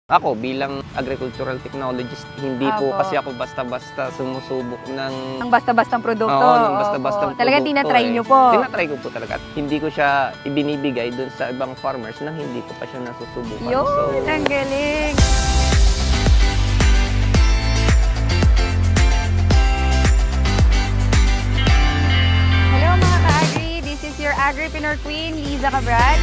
Ako bilang agricultural technologist, hindi po kasi ako basta-basta sumusubok ng basta-bastang produkto. Oo, ng basta-bastang produkto. Talagang tinatry nyo po. Tinatry ko po talaga. Hindi ko siya ibinibigay dun sa ibang farmers nang hindi ko pa siya nasusubukan. Yun, ang galing! Hello mga ka-agri! This is your agripreneur queen, Liza Cabral.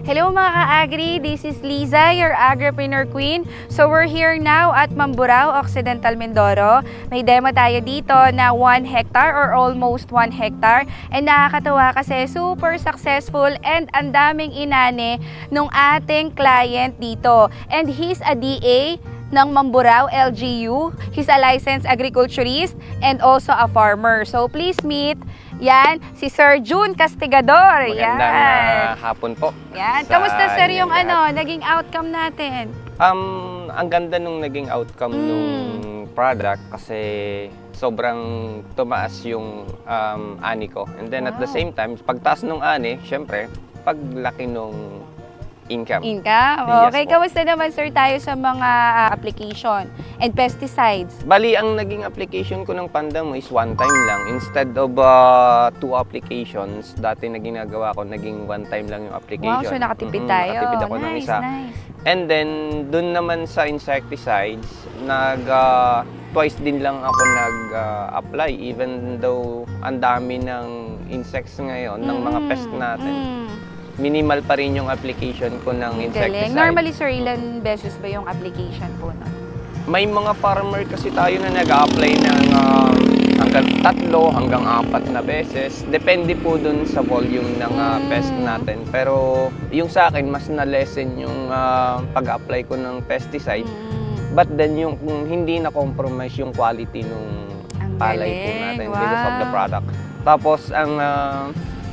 Hello mga ka-agri, this is Liza, your agripreneur queen. So we're here now at Mamburao, Occidental Mindoro. May demo tayo dito na 1 hectare or almost 1 hectare. And nakakatawa kasi super successful and ang daming inane nung ating client dito. And he's a DA ng Mamburao LGU. He's a licensed agriculturist and also a farmer. So please meet yan, si Sir June Castigador. Magandang hapon po. Yan. Kamusta sir yung naging outcome natin? Ang ganda nung naging outcome nung product kasi sobrang tumaas yung ani ko. And then at the same time, pagtaas nung ani, syempre, paglaki nung income. Okay, yes, kamusta naman sir tayo sa mga application and pesticides? Bali, ang naging application ko ng Pandamo is 1 time lang. Instead of 2 applications, dati na ginagawa ko, naging 1 time lang yung application. Wow, so nakatipid tayo. Nakatipid ako ng isa. Nice. And then, dun naman sa insecticides, twice din lang ako nag-apply even though ang dami ng insects ngayon, ng mga pest natin. Minimal pa rin yung application ko ng insecticide. Normally, sir, ilan beses ba yung application po nun? May mga farmer kasi tayo na nag-a-apply ng hanggang 3 hanggang 4 na beses. Depende po dun sa volume ng pest natin. Pero yung sa akin, mas na-lessen yung pag-apply ko ng pesticide. But then, yung hindi na-compromise yung quality nung palay po natin because of the product. Tapos, ang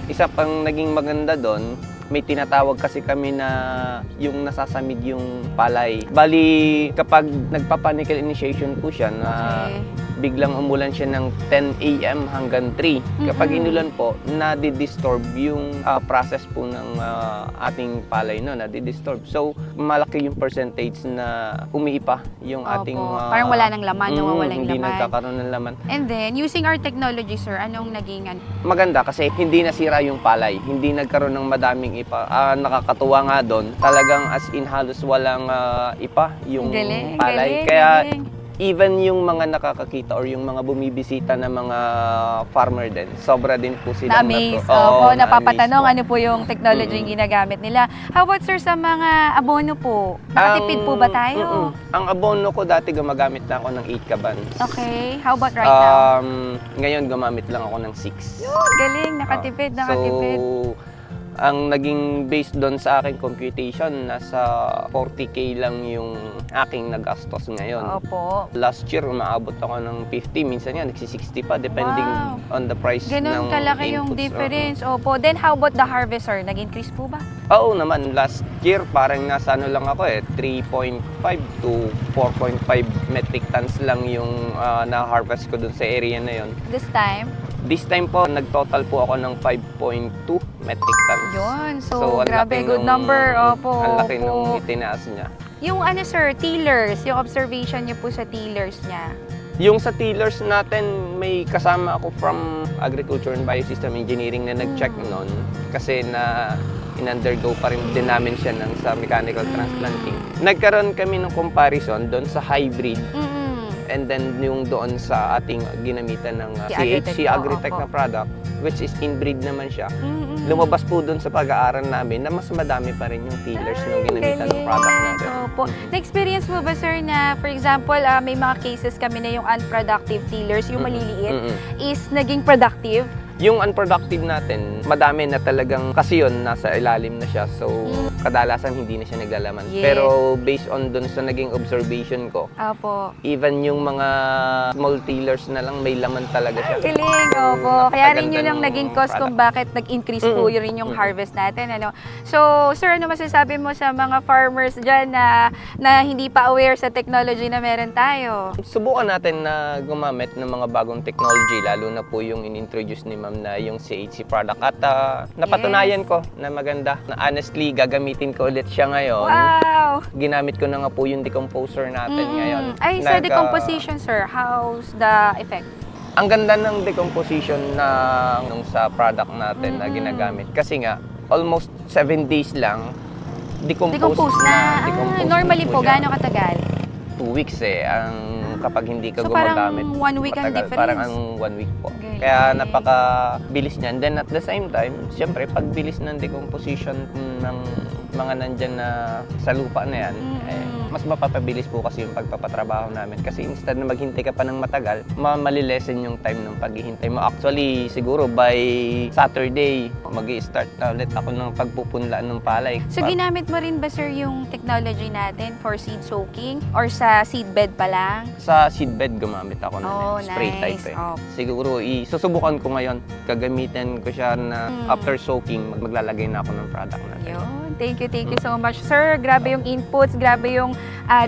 isa pang naging maganda doon, may tinatawag kasi kami na yung nasasamid yung palay. Bali, kapag nagpapanicle initiation po siya na biglang umulan siya ng 10 AM hanggang 3. Kapag inulan po, nadi-disturb yung process po ng ating palay, no? Nadi-disturb. So, malaki yung percentage na umiipa yung ating... parang wala ng laman, nawawalang hindi laman. nagkakaroon ng laman. And then, using our technology, sir, anong naging... Maganda kasi hindi nasira yung palay. Hindi nagkaroon ng madaming ipa. Nakakatuwa nga doon. Talagang as in halos walang ipa yung palay. Kaya even yung mga nakakakita or yung mga bumibisita na mga farmer din, sobra din po sila na-amaze. Napapatanong ano po yung technology yung ginagamit nila. How about sir sa mga abono po? Nakatipid po ba tayo? Ang abono ko dati gumagamit na ako ng 8 kabans. Okay. How about right now? Ngayon gumamit lang ako ng 6. Yun, galing. Nakatipid. So, ang naging based doon sa aking computation, nasa 40K lang yung aking nagastos ngayon. Opo. Last year, umaabot ako ng 50, minsan nga, nagsi-60 pa, depending on the price ng inputs. Ganun kalaki yung difference. Opo. Then, how about the harvester? Nag-increase po ba? Oo naman. Last year, parang nasa ano lang ako 3.5 to 4.5 metric tons lang yung na-harvest ko dun sa area na yun. This time? This time po, nag-total po ako ng 5.2 metric tons. Yun. So grabe, good number. Opo. Ang laki nung itinaas niya. Yung sir, tillers, yung observation niyo po sa tillers niya. Yung sa tillers natin, may kasama ako from Agriculture and Biosystem Engineering na nag-check noon. Kasi in-undergo pa rin din namin siya sa mechanical transplanting. Nagkaroon kami ng comparison doon sa hybrid. And then yung doon sa ating ginamitan ng CHC Agritech na product, which is inbreed naman siya. Lumabas po doon sa pag-aaral namin na mas madami pa rin yung tillers nung ginamitan ng product natin. Opo. Na-experience mo ba sir na, for example, may mga cases kami na yung unproductive tillers, yung maliliit, is naging productive? Yung unproductive natin, madami na talagang kasi yun, nasa ilalim na siya. So, kadalasan hindi na siya naglalaman. Yes. Pero based on dun sa naging observation ko, Opo. even yung mga small tailors na lang, may laman talaga siya. Galing, opo. Kaya rin yun ang Napakaganda naging ng cause kung bakit nag-increase po yun rin yung harvest natin. Ano? So, sir, ano masasabi mo sa mga farmers dyan na hindi pa aware sa technology na meron tayo? Subukan natin na gumamit ng mga bagong technology, lalo na po yung in-introduce ni ma'am na yung CHC product. At napatunayan ko na maganda. Na honestly, gagamitin ko ulit siya ngayon. Wow! Ginamit ko na nga po yung decomposer natin ngayon. Ay, sa decomposition, sir, how's the effect? Ang ganda ng decomposition nung sa product natin na ginagamit. Kasi nga, almost 7 days lang, decompose na. Normally po, gaano katagal? 2 weeks kapag hindi ka So, gumagamit. parang 1 week ang difference? Parang ang 1 week po. Galing. Kaya napakabilis niyan. Then at the same time, siyempre, pagbilis ng decomposition ng mga nandyan na sa lupa na yan, mas mapapabilis po kasi yung pagpapatrabaho namin. Kasi instead na maghintay ka pa ng matagal, malilesen yung time ng paghihintay mo. Actually, siguro by Saturday, mag-i-start na ulit ako ng pagpupunlaan ng palay. So, ginamit mo rin ba, sir, yung technology natin for seed soaking? Or sa seedbed pa lang? Sa seedbed, gumamit ako ng spray nice. type. Siguro, susubukan ko ngayon. Gagamitin ko siya na after soaking, maglalagay na ako ng product natin. Yun. Thank you so much, sir. Grabe yung inputs, grabe yung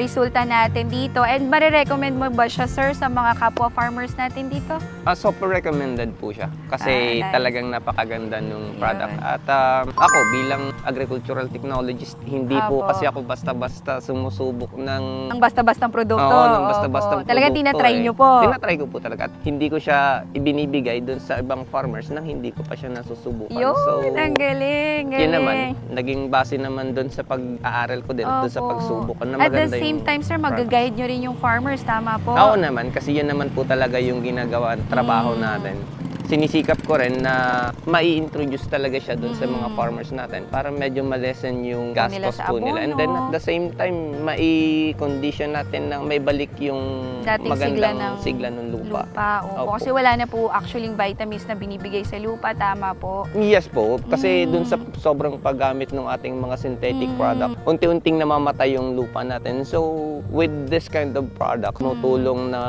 resulta natin dito. And marirecommend mo ba siya, sir, sa mga kapwa farmers natin dito? Super recommended po siya. Kasi nice. talagang napakaganda ng product. At ako, bilang agricultural technologist, hindi po kasi ako basta-basta sumusubok ng... Ang basta-bastang produkto. Oo, ng basta-bastang produkto. Talagang tinatry nyo po. Tinatry ko po talaga. At hindi ko siya ibinibigay doon sa ibang farmers nang hindi ko pa siya nasusubukan. Yun, so, ang galing. Yun naman, naging base naman doon sa pag-aaral ko din at doon sa pagsubok. Na at the same time, sir, mag-guide nyo rin yung farmers, tama po? Oo naman, kasi yun naman po talaga yung ginagawa trabaho natin. Sinisikap ko rin na mai-introduce talaga siya doon sa mga farmers natin para medyo malesen yung gastos po nila. And then at the same time, mai-condition natin na may balik yung dating magandang sigla ng lupa. Opo. Kasi wala na po actually vitamins na binibigay sa lupa, tama po? Yes po, kasi doon sa sobrang paggamit ng ating mga synthetic product, unti-unting namamatay yung lupa natin. So, with this kind of product, tulong na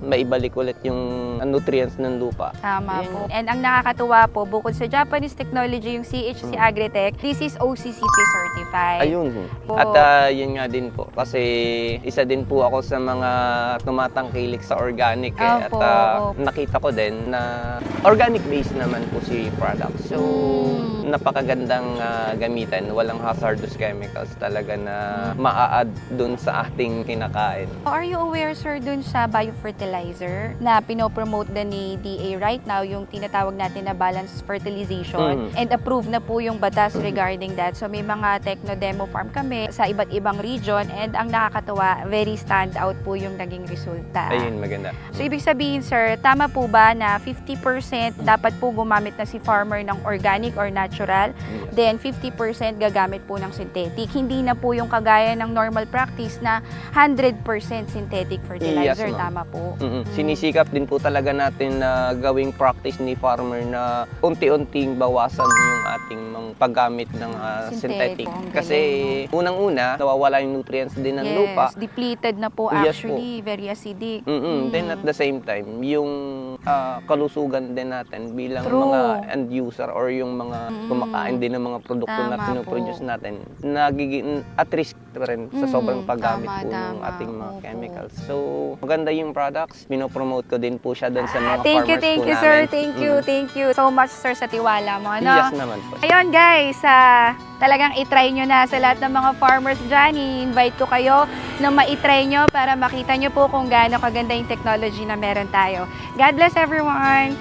maibalik ulit yung nutrients ng lupa. Tama po. And ang nakakatuwa po, bukod sa Japanese technology, yung CHC Agritech, this is OCCP certified. Ayun. At yun nga din po, kasi isa din po ako sa mga tumatangkilik sa organic. At nakita ko din na organic based naman po si product. So, napakagandang gamitan. Walang hazardous chemicals talaga na maa-add dun sa ating kinakain. Are you aware, sir, dun sa biofertilizer na pinopromote din ni DA right now, yung tinatawag natin na balanced fertilization? And approved na po yung batas regarding that. So may mga techno-demo farm kami sa iba't ibang region and ang nakakatuwa, very stand out po yung naging resulta. Ayun, maganda. So ibig sabihin, sir, tama po ba na 50% dapat po gumamit na si farmer ng organic or natural? Yes. Then 50% gagamit po ng synthetic. Hindi na po yung kagaya ng normal practice na 100% synthetic fertilizer. Yes, tama po. Sinisikap din po talaga natin na gawing practice ni farmer na unti-unting bawasan yung ating paggamit ng synthetic. Kasi unang-una, nawawala yung nutrients din ng lupa. Depleted na po actually, very acidic. Then at the same time, yung kalusugan din natin bilang mga end user or yung mga kumakain din ng mga produkto na pinoproduce natin, nagiging at risk rin sa sobrang paggamit po ng ating mga chemicals. So, maganda yung products. Pinopromote ko din po siya doon sa mga farmers po namin. Thank you, sir. Thank you so much, sir, sa tiwala mo. Ano? Yes naman po. Ayun, guys, talagang itry nyo na sa lahat ng mga farmers dyan. I-invite ko kayo na ma-itry nyo para makita nyo po kung gaano kaganda yung technology na meron tayo. God bless everyone!